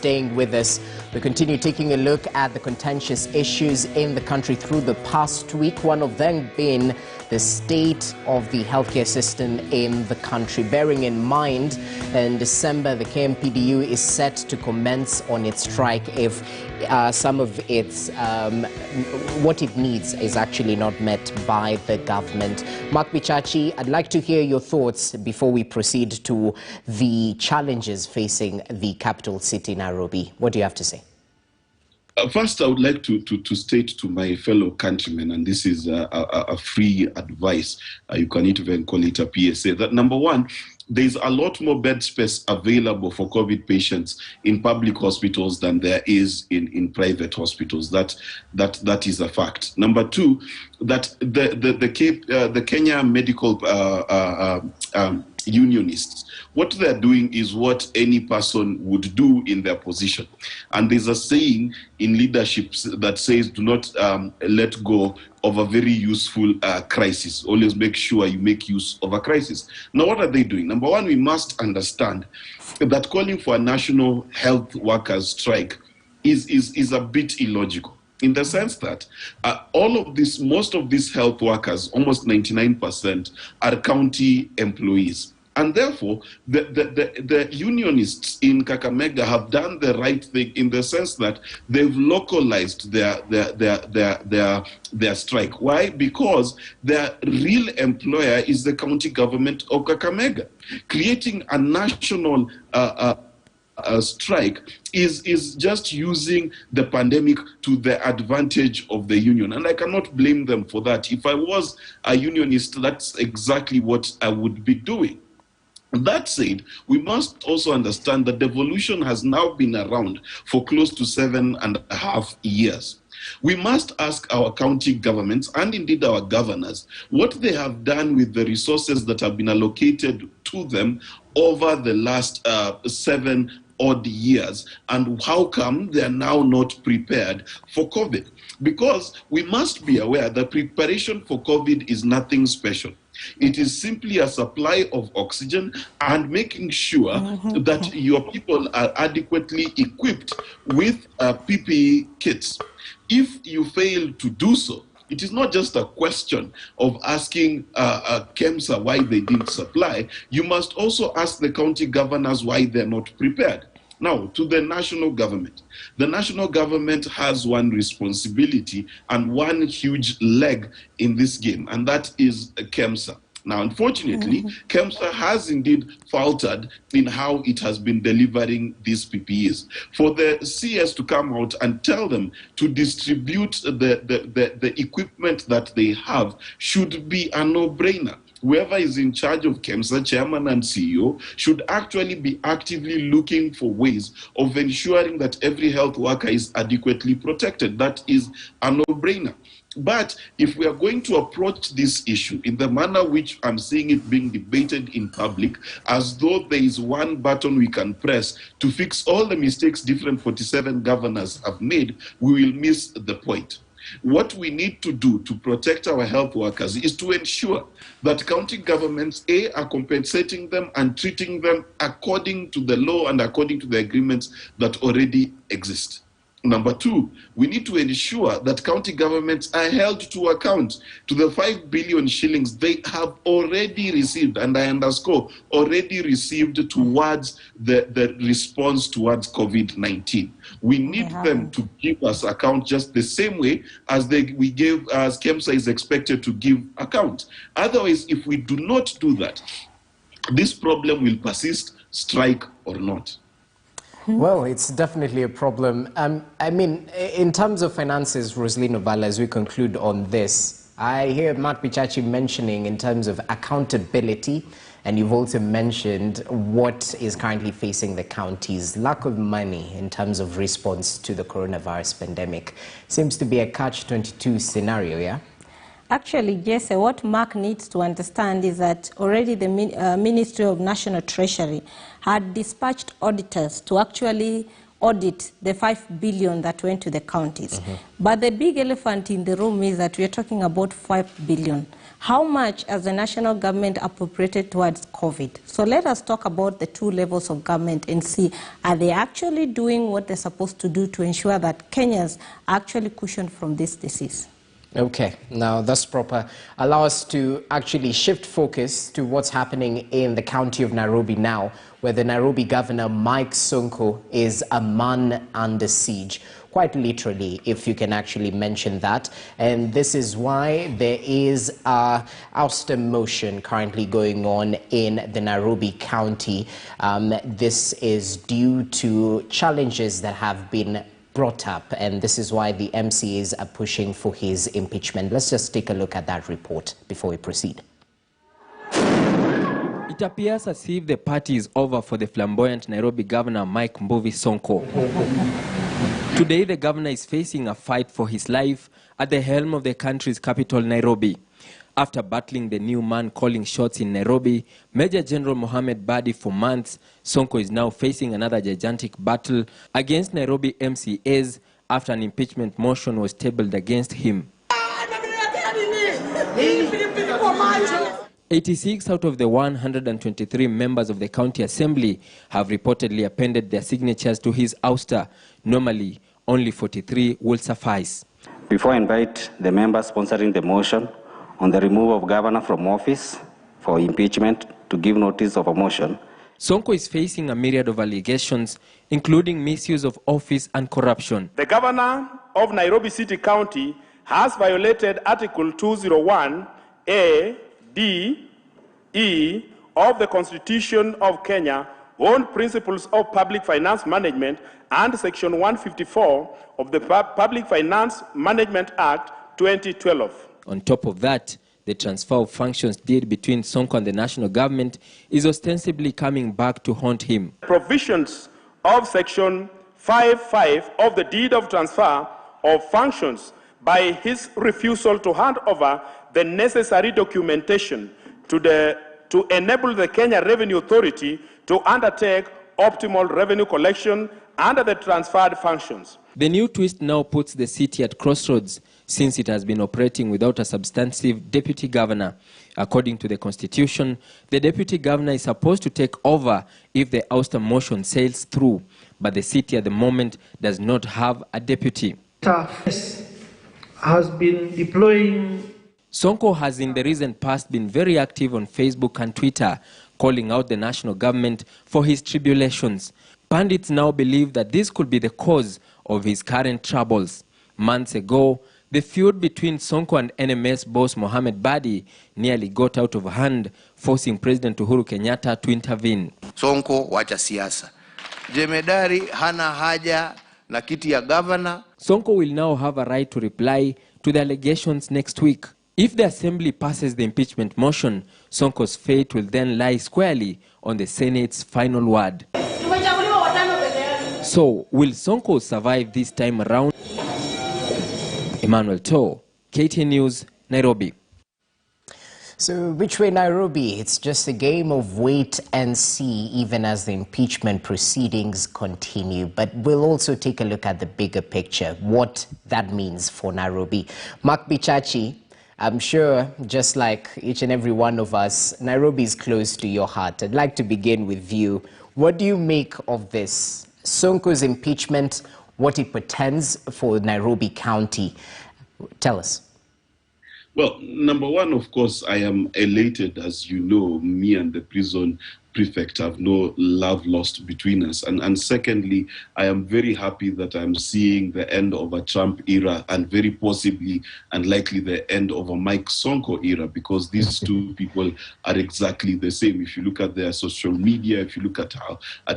staying with us. We continue taking a look at the contentious issues in the country through the past week, one of them being the state of the healthcare system in the country. Bearing in mind, in December, the KMPDU is set to commence on its strike if some of its what it needs is actually not met by the government. Mark Bichachi, I'd like to hear your thoughts before we proceed to the challenges facing the capital city, Nairobi. What do you have to say? First, I would like to state to my fellow countrymen, and this is a free advice, you can even call it a PSA, that number one, there's a lot more bed space available for COVID patients in public hospitals than there is in private hospitals. That is a fact. Number two, that the Kenya medical unionists, what they're doing is what any person would do in their position. And there's a saying in leadership that says, do not let go of a very useful crisis. Always make sure you make use of a crisis. Now, what are they doing? Number one, we must understand that calling for a national health workers strike is a bit illogical, in the sense that most of these health workers, almost 99%, are county employees. And therefore, the unionists in Kakamega have done the right thing in the sense that they've localized their strike. Why? Because their real employer is the county government of Kakamega. Creating a national strike is just using the pandemic to the advantage of the union, and I cannot blame them for that. If I was a unionist, that's exactly what I would be doing. That said, we must also understand that devolution has now been around for close to 7.5 years. We must ask our county governments and indeed our governors what they have done with the resources that have been allocated to them over the last 7 odd years, and how come they are now not prepared for COVID. Because we must be aware that preparation for COVID is nothing special. It is simply a supply of oxygen and making sure that your people are adequately equipped with PPE kits. If you fail to do so, it is not just a question of asking KEMSA why they didn't supply. You must also ask the county governors why they're not prepared. Now, to the national government. The national government has one responsibility and one huge leg in this game, and that is KEMSA. Now, unfortunately, KEMSA has indeed faltered in how it has been delivering these PPEs. For the CS to come out and tell them to distribute the equipment that they have should be a no-brainer. Whoever is in charge of KEMSA, chairman and CEO, should actually be actively looking for ways of ensuring that every health worker is adequately protected. That is a no-brainer. But if we are going to approach this issue in the manner which I'm seeing it being debated in public, as though there is one button we can press to fix all the mistakes different 47 governors have made, we will miss the point. What we need to do to protect our health workers is to ensure that county governments, are compensating them and treating them according to the law and according to the agreements that already exist. Number two, we need to ensure that county governments are held to account to the 5 billion shillings they have already received, and I underscore, already received towards the response towards COVID-19. We need them to give us account just the same way as as KEMSA is expected to give account. Otherwise, if we do not do that, this problem will persist, strike or not. Well, it's definitely a problem. I mean, in terms of finances, Rosaline Obala, as we conclude on this, I hear Mark Bichachi mentioning in terms of accountability, and you've also mentioned what is currently facing the counties. Lack of money in terms of response to the coronavirus pandemic seems to be a catch-22 scenario, yeah? Actually, Jesse, what Mark needs to understand is that already the Ministry of National Treasury had dispatched auditors to actually audit the 5 billion that went to the counties. But the big elephant in the room is that we are talking about 5 billion. How much has the national government appropriated towards COVID? So let us talk about the two levels of government and see, are they actually doing what they're supposed to do to ensure that Kenyans are actually cushioned from this disease? Okay, now that's proper. Allow us to actually shift focus to what's happening in the county of Nairobi now, where the Nairobi governor, Mike Sonko, is a man under siege. Quite literally, if you can actually mention that. And this is why there is a ouster motion currently going on in the Nairobi County. This is due to challenges that have been brought up, and this is why the MCAs are pushing for his impeachment. Let's just take a look at that report before we proceed. It appears as if the party is over for the flamboyant Nairobi governor Mike Mbuvi Sonko. Today, the governor is facing a fight for his life at the helm of the country's capital, Nairobi. After battling the new man calling shots in Nairobi, Major General Mohammed Badi, for months, Sonko is now facing another gigantic battle against Nairobi MCAs after an impeachment motion was tabled against him. 86 out of the 123 members of the county assembly have reportedly appended their signatures to his ouster. Normally, only 43 will suffice. Before I invite the members sponsoring the motion on the removal of governor from office for impeachment to give notice of a motion. Sonko is facing a myriad of allegations, including misuse of office and corruption. The governor of Nairobi City County has violated Article 201 A, D, E of the Constitution of Kenya on principles of public finance management and Section 154 of the Public Finance Management Act 2012. On top of that, the transfer of functions deed between Sonko and the national government is ostensibly coming back to haunt him. Provisions of Section 55 of the deed of transfer of functions by his refusal to hand over the necessary documentation to enable the Kenya Revenue Authority to undertake optimal revenue collection under the transferred functions. The new twist now puts the city at crossroads since it has been operating without a substantive deputy governor. According to the constitution, the deputy governor is supposed to take over if the ouster motion sails through, but the city at the moment does not have a deputy. Has been deploying. Sonko has in the recent past been very active on Facebook and Twitter, calling out the national government for his tribulations. Pundits now believe that this could be the cause of his current troubles. Months ago, the feud between Sonko and NMS boss Mohammed Badi nearly got out of hand, forcing President Uhuru Kenyatta to intervene. Sonko wacha siasa. Jemedari hana haja na kiti ya governor. Sonko will now have a right to reply to the allegations next week. If the assembly passes the impeachment motion, Sonko's fate will then lie squarely on the Senate's final word. So, will Sonko survive this time around? Emmanuel To, KTN News, Nairobi. So which way Nairobi? It's just a game of wait and see even as the impeachment proceedings continue. But we'll also take a look at the bigger picture, what that means for Nairobi. Mark Bichachi, I'm sure just like each and every one of us, Nairobi is close to your heart. I'd like to begin with you. What do you make of this? Sonko's impeachment, what it portends for Nairobi County. Tell us. Well, number one, of course, I am elated. As you know, me and the prison prefect have no love lost between us. And secondly, I am very happy that I'm seeing the end of a Trump era and very possibly and likely the end of a Mike Sonko era, because these two people are exactly the same. If you look at their social media, if you look at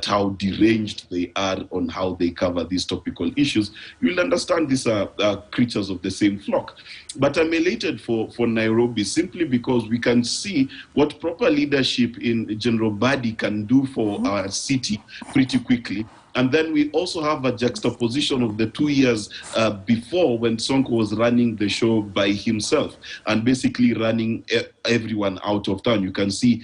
how deranged they are on how they cover these topical issues, you'll understand these are creatures of the same flock. But I'm elated for Nairobi simply because we can see what proper leadership in General Badi can do for our city pretty quickly. And then we also have a juxtaposition of the 2 years before, when Sonko was running the show by himself and basically running everyone out of town. You can see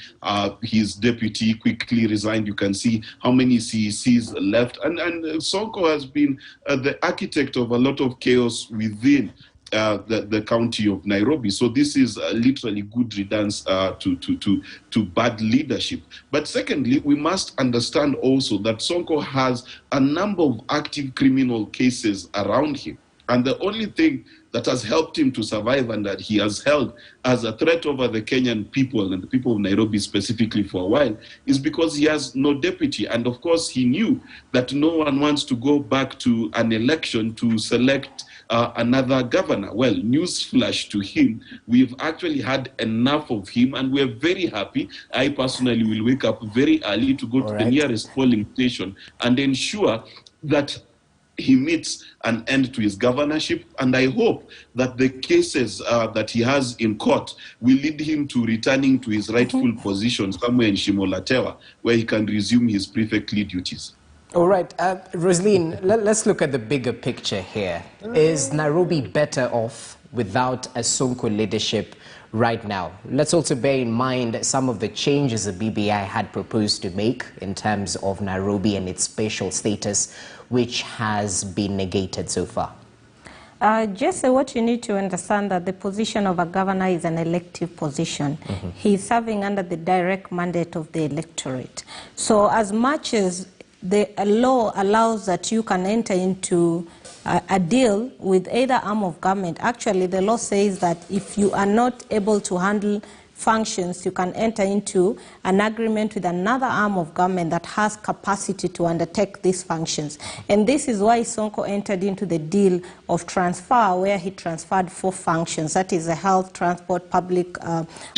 his deputy quickly resigned. You can see how many CECs left. And Sonko has been the architect of a lot of chaos within the county of Nairobi. So this is literally good riddance to bad leadership. But secondly, we must understand also that Sonko has a number of active criminal cases around him. And the only thing that has helped him to survive and that he has held as a threat over the Kenyan people and the people of Nairobi specifically for a while is because he has no deputy. And of course, he knew that no one wants to go back to an election to select another governor. Well, newsflash to him, we've actually had enough of him, and we're very happy. I personally will wake up very early to go to the nearest polling station and ensure that he meets an end to his governorship, and I hope that the cases that he has in court will lead him to returning to his rightful position somewhere in Shimolatewa, where he can resume his prefectly duties. All right, Rosaline, let's look at the bigger picture here. Is Nairobi better off without a Sonko leadership right now? Let's also bear in mind some of the changes the BBI had proposed to make in terms of Nairobi and its special status, which has been negated so far. Just what you need to understand that the position of a governor is an elective position. He's serving under the direct mandate of the electorate. So as much as the law allows that you can enter into a deal with either arm of government, actually the law says that if you are not able to handle functions, you can enter into an agreement with another arm of government that has capacity to undertake these functions. And this is why Sonko entered into the deal of transfer, where he transferred 4 functions, that is the health, transport, public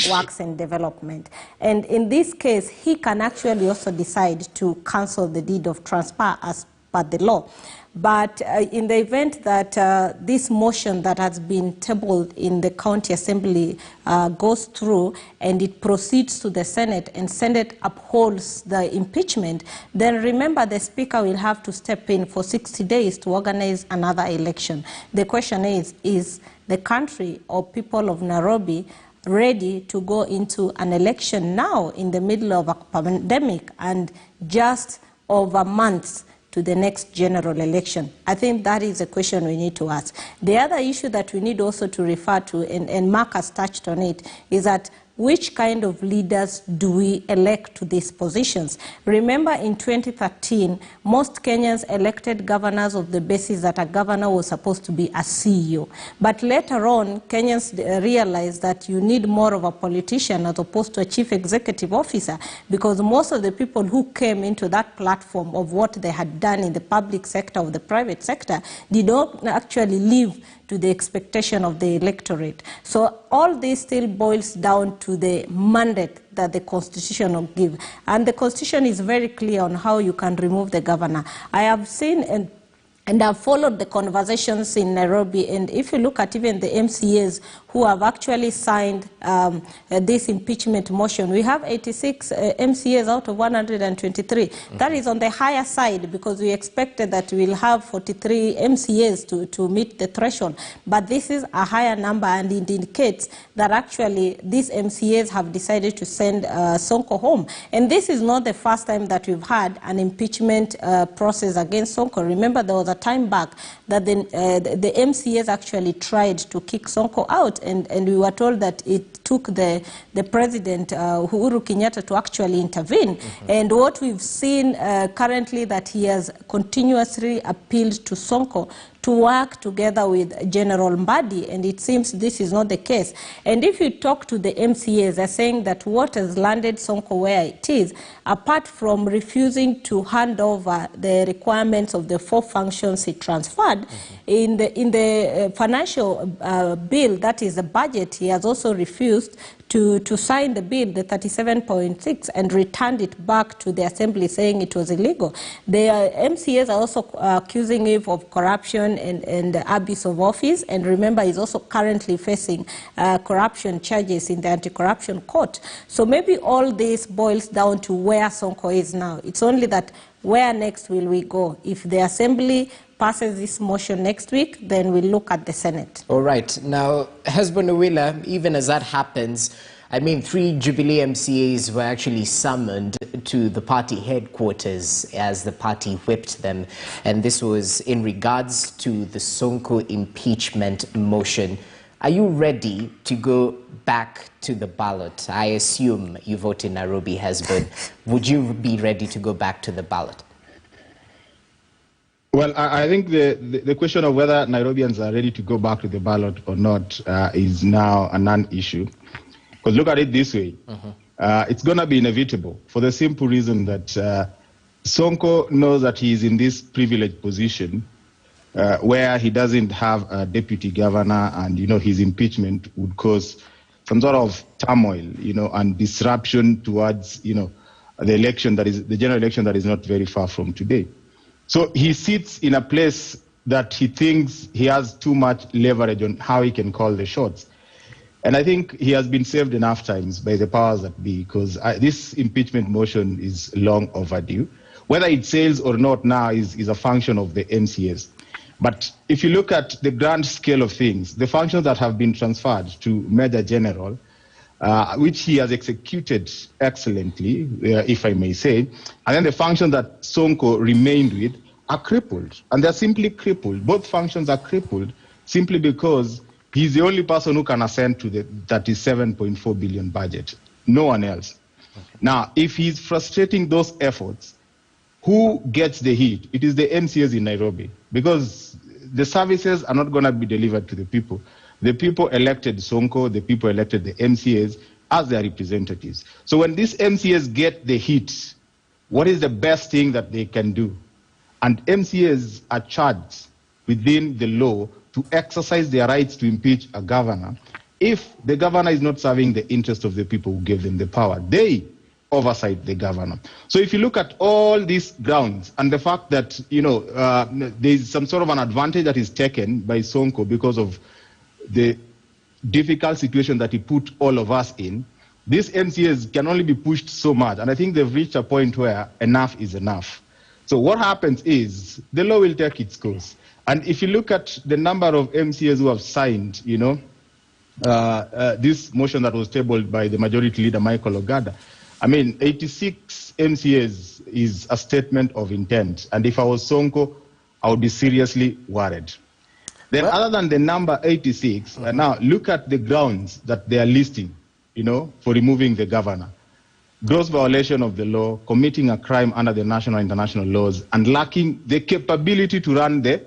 works and development. And in this case, he can actually also decide to cancel the deed of transfer as per the law. But in the event that this motion that has been tabled in the county assembly goes through and it proceeds to the Senate and Senate upholds the impeachment, then remember the Speaker will have to step in for 60 days to organize another election. The question is the country or people of Nairobi ready to go into an election now in the middle of a pandemic and just over months to the next general election? I think that is a question we need to ask. The other issue that we need also to refer to, and Mark has touched on it, is that which kind of leaders do we elect to these positions? Remember in 2013, most Kenyans elected governors of the basis that a governor was supposed to be a CEO. But later on, Kenyans realized that you need more of a politician as opposed to a chief executive officer, because most of the people who came into that platform of what they had done in the public sector or the private sector did not actually live to the expectation of the electorate. So all this still boils down to the mandate that the Constitution will give. And the Constitution is very clear on how you can remove the governor. I have seen and I've followed the conversations in Nairobi, and if you look at even the MCAs who have actually signed this impeachment motion, we have 86 MCAs out of 123. That is on the higher side, because we expected that we'll have 43 MCAs to meet the threshold. But this is a higher number, and it indicates that actually these MCAs have decided to send Sonko home. And this is not the first time that we've had an impeachment process against Sonko. Remember, there was a time back that the MCAs actually tried to kick Sonko out, and we were told that it took the president, Uhuru Kenyatta, to actually intervene. And what we've seen currently, that he has continuously appealed to Sonko to work together with General Mbadi, and it seems this is not the case. And if you talk to the MCAs, they're saying that what has landed Sonko where it is, apart from refusing to hand over the requirements of the 4 functions he transferred, in the financial bill, that is the budget, he has also refused to sign the bill, the 37.6, and returned it back to the assembly, saying it was illegal. The MCAs are also accusing him of corruption and abuse of office, and remember, he's also currently facing corruption charges in the anti-corruption court. So maybe all this boils down to where Sonko is now. It's only that where next will we go? If the Assembly passes this motion next week, then we'll look at the Senate. All right. Now, Husband Owila, even as that happens, I mean, 3 Jubilee MCAs were actually summoned to the party headquarters as the party whipped them. And this was in regards to the Sonko impeachment motion. Are you ready to go back to the ballot? I assume you vote in Nairobi, Husband. Would you be ready to go back to the ballot? Well, I think the question of whether Nairobians are ready to go back to the ballot or not is now a non-issue. Because look at it this way. It's going to be inevitable for the simple reason that Sonko knows that he is in this privileged position where he doesn't have a deputy governor, and, you know, his impeachment would cause some sort of turmoil, you know, and disruption towards, you know, the election that is the general election that is not very far from today. So he sits in a place that he thinks he has too much leverage on how he can call the shots. And I think he has been saved enough times by the powers that be, because this impeachment motion is long overdue. Whether it sails or not now is a function of the MCAs. But if you look at the grand scale of things, the functions that have been transferred to Major General, which he has executed excellently, if I may say, and then the functions that Sonko remained with are crippled. And they're simply crippled. Both functions are crippled simply because he's the only person who can ascend to the 37.4 billion budget. No one else. Now, if he's frustrating those efforts, who gets the heat? It is the MCAs in Nairobi, because the services are not going to be delivered to the people. The people elected Sonko, the people elected the MCAs as their representatives. So when these MCAs get the heat, what is the best thing that they can do? And MCAs are charged within the law to exercise their rights to impeach a governor if the governor is not serving the interest of the people who gave them the power. They oversight the governor. So if you look at all these grounds and the fact that, you know, there's some sort of an advantage that is taken by Sonko because of the difficult situation that he put all of us in, these MCAs can only be pushed so much. And I think they've reached a point where enough is enough. So what happens is the law will take its course. And if you look at the number of MCAs who have signed, you know, this motion that was tabled by the majority leader, Michael Ogada, I mean, 86 MCAs is a statement of intent. And if I was Sonko, I would be seriously worried. Then other than the number 86, now look at the grounds that they are listing, you know, for removing the governor. Gross violation of the law, committing a crime under the national and international laws, and lacking the capability to run the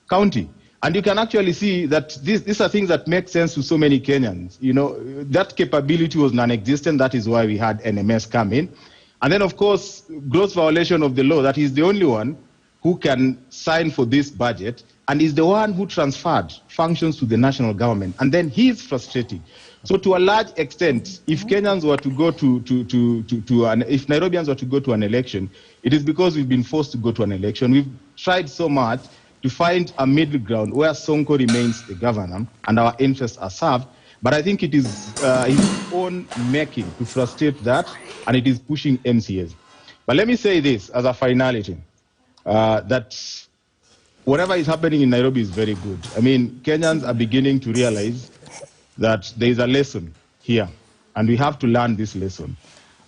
county. And you can actually see that these are things that make sense to so many Kenyans. You know, that capability was non-existent. That is why we had NMS come in. And then, of course, gross violation of the law, that is the only one who can sign for this budget and is the one who transferred functions to the national government. And then he is frustrating. So to a large extent, if Kenyans were to go if Nairobians were to go to an election, it is because we've been forced to go to an election. We've tried so much to find a middle ground where Sonko remains the governor and our interests are served. But I think it is his own making to frustrate that, and it is pushing MCAs. But let me say this as a finality, that whatever is happening in Nairobi is very good. I mean, Kenyans are beginning to realize that there is a lesson here, and we have to learn this lesson,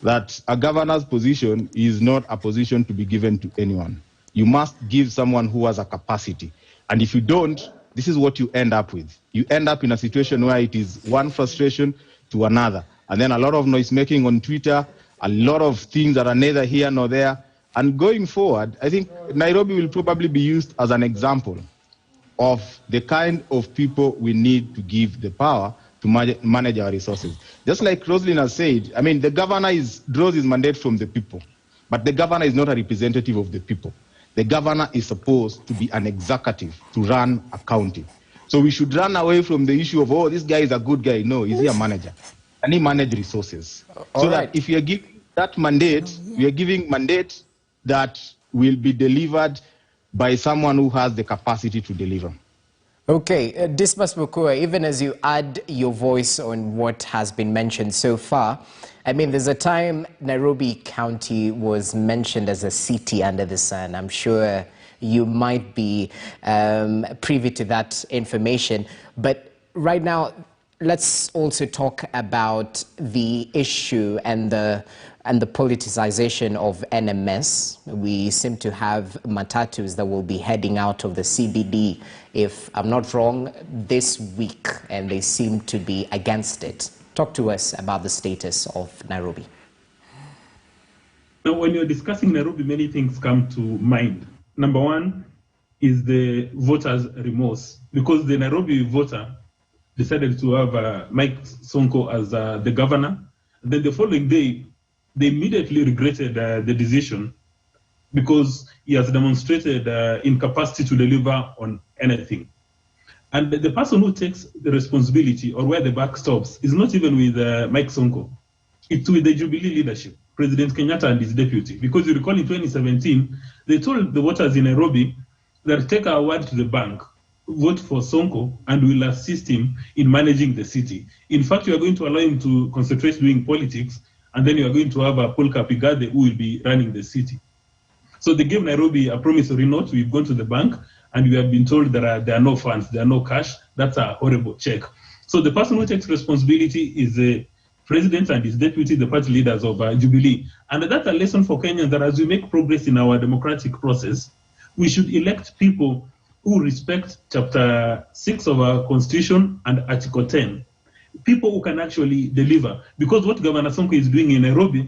that a governor's position is not a position to be given to anyone. You must give someone who has a capacity. And if you don't, this is what you end up with. You end up in a situation where it is one frustration to another. And then a lot of noise making on Twitter, a lot of things that are neither here nor there. And going forward, I think Nairobi will probably be used as an example of the kind of people we need to give the power to manage our resources. Just like Roslyn has said, I mean, the governor draws his mandate from the people, but the governor is not a representative of the people. The governor is supposed to be an executive to run a county. So we should run away from the issue of, oh, this guy is a good guy. No, is he a manager? And he manage resources. That if you are giving that mandate, we are giving mandate that will be delivered by someone who has the capacity to deliver. Okay, Dismas Mukua, even as you add your voice on what has been mentioned so far, I mean, there's a time Nairobi County was mentioned as a city under the sun. I'm sure you might be privy to that information. But right now, let's also talk about the issue and the politicization of NMS. We seem to have matatus that will be heading out of the CBD, if I'm not wrong, this week, and they seem to be against it. Talk to us about the status of Nairobi. Now, when you're discussing Nairobi, many things come to mind. Number one is the voters' remorse, because the Nairobi voter decided to have Mike Sonko as the governor. And then the following day, they immediately regretted the decision because he has demonstrated incapacity to deliver on anything. And the person who takes the responsibility or where the buck stops is not even with Mike Sonko. It's with the Jubilee leadership, President Kenyatta and his deputy. Because you recall in 2017, they told the voters in Nairobi that take our word to the bank, vote for Sonko, and we'll assist him in managing the city. In fact, you are going to allow him to concentrate doing politics, and then you are going to have a Paul Kapigade who will be running the city. So they gave Nairobi a promissory note. We've gone to the bank, and we have been told that there are no funds, there are no cash. That's a horrible check. So the person who takes responsibility is the president and his deputy, the party leaders of Jubilee. And that's a lesson for Kenyans, that as we make progress in our democratic process, we should elect people who respect Chapter 6 of our Constitution and Article 10. People who can actually deliver. Because what Governor Sonko is doing in Nairobi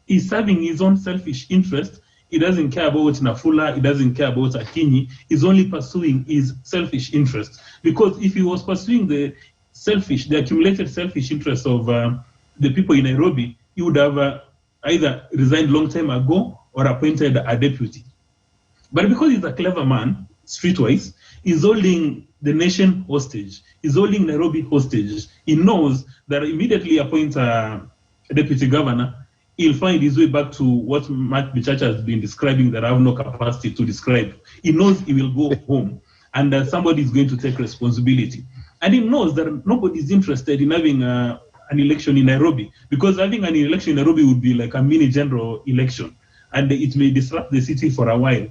is serving his own selfish interest. He doesn't care about Nafula, he doesn't care about Akinyi, he's only pursuing his selfish interest. Because if he was pursuing the accumulated selfish interests of the people in Nairobi, he would have either resigned long time ago or appointed a deputy. But because he's a clever man, streetwise, he's holding the nation hostage. He's holding Nairobi hostage. He knows that immediately appoint a deputy governor, he'll find his way back to what Mark Bichacha has been describing that I have no capacity to describe. He knows he will go home and that somebody is going to take responsibility. And he knows that nobody is interested in having an election in Nairobi, because having an election in Nairobi would be like a mini general election, and it may disrupt the city for a while.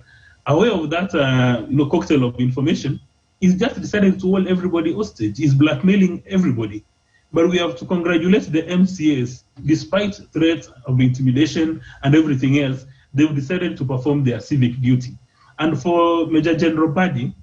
Aware of that cocktail of information, he's just decided to hold everybody hostage. He's blackmailing everybody. But we have to congratulate the MCAs. Despite threats of intimidation and everything else, they've decided to perform their civic duty. And for Major General Badi,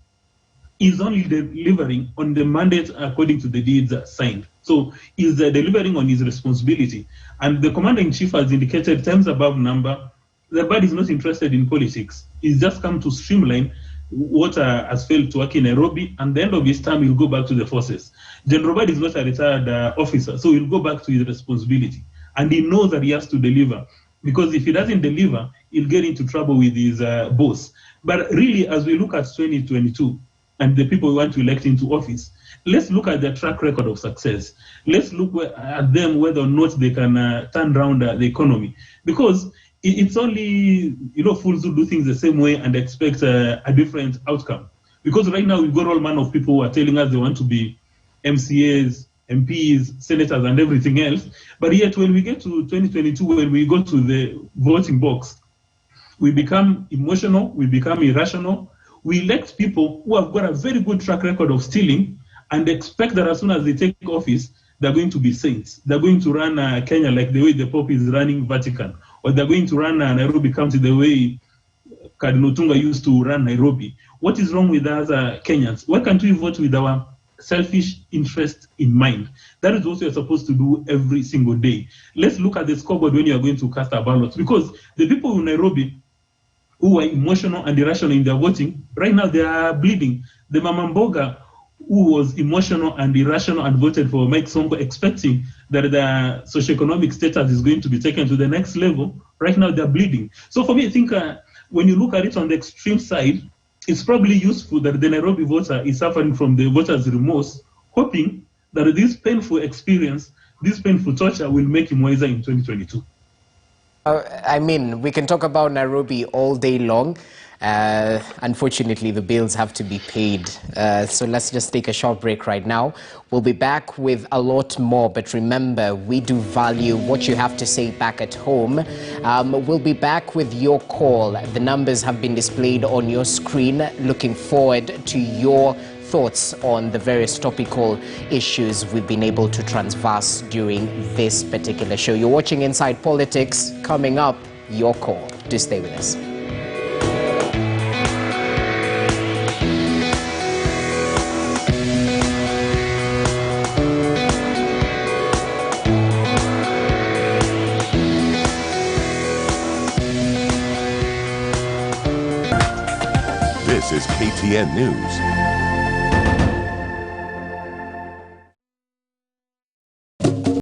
he's only delivering on the mandate according to the deeds signed. So he's delivering on his responsibility. And the Commander-in-Chief has indicated times above number that Badi is not interested in politics. He's just come to streamline what has failed to work in Nairobi, and at the end of his term, he'll go back to the forces. General Badi is not a retired officer, so he'll go back to his responsibility. And he knows that he has to deliver, because if he doesn't deliver, he'll get into trouble with his boss. But really, as we look at 2022 and the people we want to elect into office, let's look at their track record of success. Let's look at them whether or not they can turn around the economy. Because it's only fools who do things the same way and expect a different outcome. Because right now we've got all manner of people who are telling us they want to be MCAs, MPs, senators, and everything else. But yet when we get to 2022, when we go to the voting box, we become emotional, we become irrational. We elect people who have got a very good track record of stealing and expect that as soon as they take office, they're going to be saints. They're going to run Kenya like the way the Pope is running Vatican, or they're going to run Nairobi County the way Cardinal Tunga used to run Nairobi. What is wrong with us Kenyans? Why can't we vote with our selfish interest in mind? That is what you're supposed to do every single day. Let's look at the scoreboard when you're going to cast a ballot, because the people in Nairobi who are emotional and irrational in their voting, right now they are bleeding. The Mamamboga who was emotional and irrational and voted for Mike Sonko, expecting that their socioeconomic status is going to be taken to the next level, right now they're bleeding. So for me, I think when you look at it on the extreme side, it's probably useful that the Nairobi voter is suffering from the voter's remorse, hoping that this painful experience, this painful torture will make him wiser in 2022. I mean, we can talk about Nairobi all day long. Unfortunately, the bills have to be paid. So let's just take a short break right now. We'll be back with a lot more. But remember, we do value what you have to say back at home. We'll be back with your call. The numbers have been displayed on your screen. Looking forward to your thoughts on the various topical issues we've been able to transverse during this particular show. You're watching Inside Politics. Coming up, your call. Do stay with us. This is KTN News.